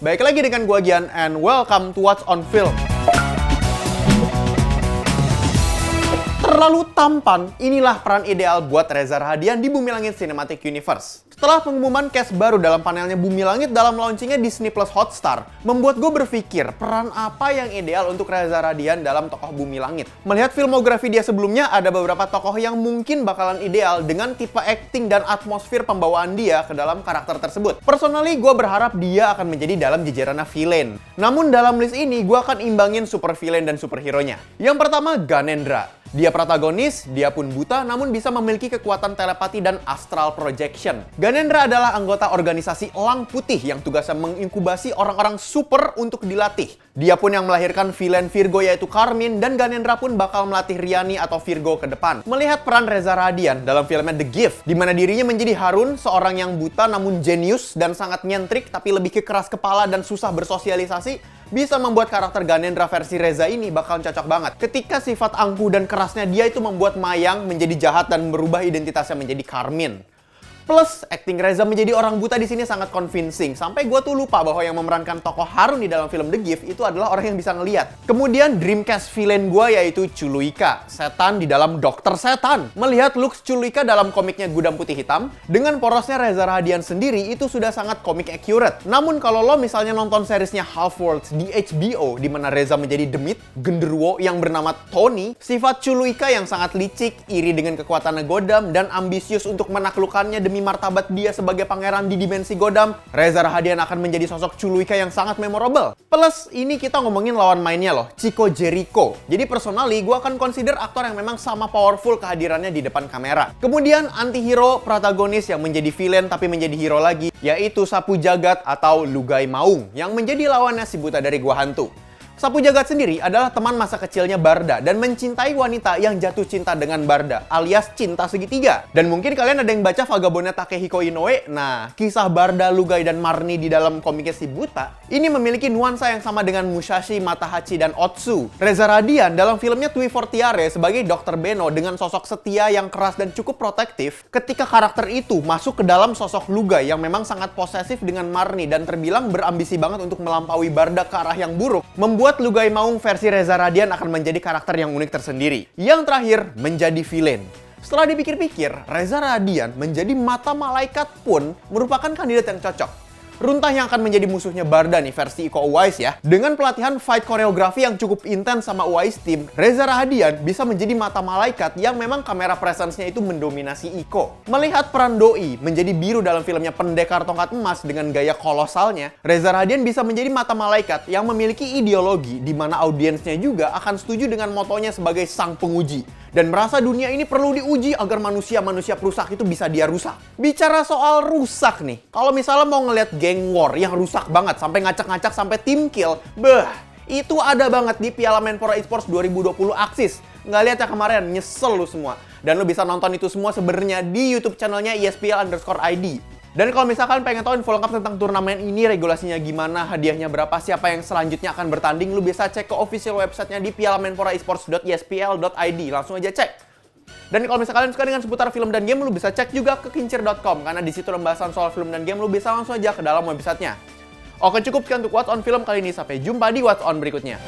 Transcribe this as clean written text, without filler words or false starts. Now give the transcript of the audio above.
Baik lagi dengan gua Gian, and welcome to What's on Film. Terlalu tampan, inilah peran ideal buat Reza Rahadian di Bumi Langit Cinematic Universe. Setelah pengumuman cast baru dalam panelnya Bumi Langit dalam launchingnya Disney Plus Hotstar, membuat gue berpikir peran apa yang ideal untuk Reza Rahadian dalam tokoh Bumi Langit. Melihat filmografi dia sebelumnya, ada beberapa tokoh yang mungkin bakalan ideal dengan tipe acting dan atmosfer pembawaan dia ke dalam karakter tersebut. Personally, gue berharap dia akan menjadi dalam jajaran villain. Namun dalam list ini, gue akan imbangin super villain dan superhero-nya. Yang pertama, Ganendra. Dia protagonis, dia pun buta, namun bisa memiliki kekuatan telepati dan astral projection. Ganendra adalah anggota organisasi Elang Putih yang tugasnya menginkubasi orang-orang super untuk dilatih. Dia pun yang melahirkan villain Virgo yaitu Carmine, dan Ganendra pun bakal melatih Riani atau Virgo ke depan. Melihat peran Reza Rahadian dalam filmnya The Gift, di mana dirinya menjadi Harun, seorang yang buta namun jenius dan sangat nyentrik tapi lebih keras kepala dan susah bersosialisasi, bisa membuat karakter Ganendra versi Reza ini bakal cocok banget. Ketika sifat angkuh dan kerasnya dia itu membuat Mayang menjadi jahat dan merubah identitasnya menjadi Carmine. Plus, acting Reza menjadi orang buta di sini sangat convincing. Sampai gue tuh lupa bahwa yang memerankan tokoh Harun di dalam film The Gift itu adalah orang yang bisa ngelihat. Kemudian Dreamcast villain gue yaitu Chuluika, setan di dalam Dokter Setan. Melihat looks Chuluika dalam komiknya Gudang Putih Hitam, dengan porosnya Reza Rahadian sendiri itu sudah sangat comic accurate. Namun kalau lo misalnya nonton seriesnya Half-Worlds di HBO, di mana Reza menjadi demit, genderuwo yang bernama Tony, sifat Chuluika yang sangat licik, iri dengan kekuatan Godam, dan ambisius untuk menaklukkannya demi martabat dia sebagai pangeran di dimensi Godam, Reza Rahadian akan menjadi sosok Chuluika yang sangat memorable. Plus, ini kita ngomongin lawan mainnya loh, Chico Jericho. Jadi personally, gue akan consider aktor yang memang sama powerful kehadirannya di depan kamera. Kemudian, anti-hero protagonis yang menjadi villain tapi menjadi hero lagi, yaitu Sapu Jagat atau Lugai Maung, yang menjadi lawannya si buta dari Gua Hantu. Sapu Jagat sendiri adalah teman masa kecilnya Barda dan mencintai wanita yang jatuh cinta dengan Barda, alias cinta segitiga. Dan mungkin kalian ada yang baca Vagabondnya Takehiko Inoue. Nah, kisah Barda, Lugai, dan Marni di dalam komiknya si buta ini memiliki nuansa yang sama dengan Musashi, Matahachi, dan Otsu. Reza Rahadian dalam filmnya Twi Fortiare sebagai Dr. Beno dengan sosok setia yang keras dan cukup protektif, ketika karakter itu masuk ke dalam sosok Lugai yang memang sangat posesif dengan Marni dan terbilang berambisi banget untuk melampaui Barda ke arah yang buruk, membuat Lugai Maung versi Reza Rahadian akan menjadi karakter yang unik tersendiri. Yang terakhir, menjadi villain. Setelah dipikir-pikir, Reza Rahadian menjadi Mata Malaikat pun merupakan kandidat yang cocok. Runtah yang akan menjadi musuhnya Barda nih versi Iko Uwais ya. Dengan pelatihan fight koreografi yang cukup intens sama Uwais Team, Reza Rahadian bisa menjadi Mata Malaikat yang memang kamera presence-nya itu mendominasi Iko. Melihat peran Doi menjadi biru dalam filmnya Pendekar Tongkat Emas dengan gaya kolosalnya, Reza Rahadian bisa menjadi Mata Malaikat yang memiliki ideologi di mana audiensnya juga akan setuju dengan motonya sebagai sang penguji. Dan merasa dunia ini perlu diuji agar manusia-manusia perusak itu bisa dia rusak. Bicara soal rusak nih, kalau misalnya mau ngeliat geng war yang rusak banget sampai ngacak-ngacak sampai team kill, itu ada banget di Piala Menpora Esports 2020 Axis. Nggak lihat ya kemarin, nyesel lu semua. Dan lu bisa nonton itu semua sebenarnya di YouTube channelnya ESPL_ID. Dan kalau misalkan pengen tahu info lengkap tentang turnamen ini, regulasinya gimana, hadiahnya berapa, siapa yang selanjutnya akan bertanding, lu bisa cek ke official websitenya di pialamenporaesports.espl.id. Langsung aja cek. Dan kalau misalkan kalian suka dengan seputar film dan game, lu bisa cek juga ke kincir.com, karena di situ pembahasan soal film dan game lu bisa langsung aja ke dalam websitenya. Oke, cukup sekian untuk What's on Film kali ini. Sampai jumpa di What's on berikutnya.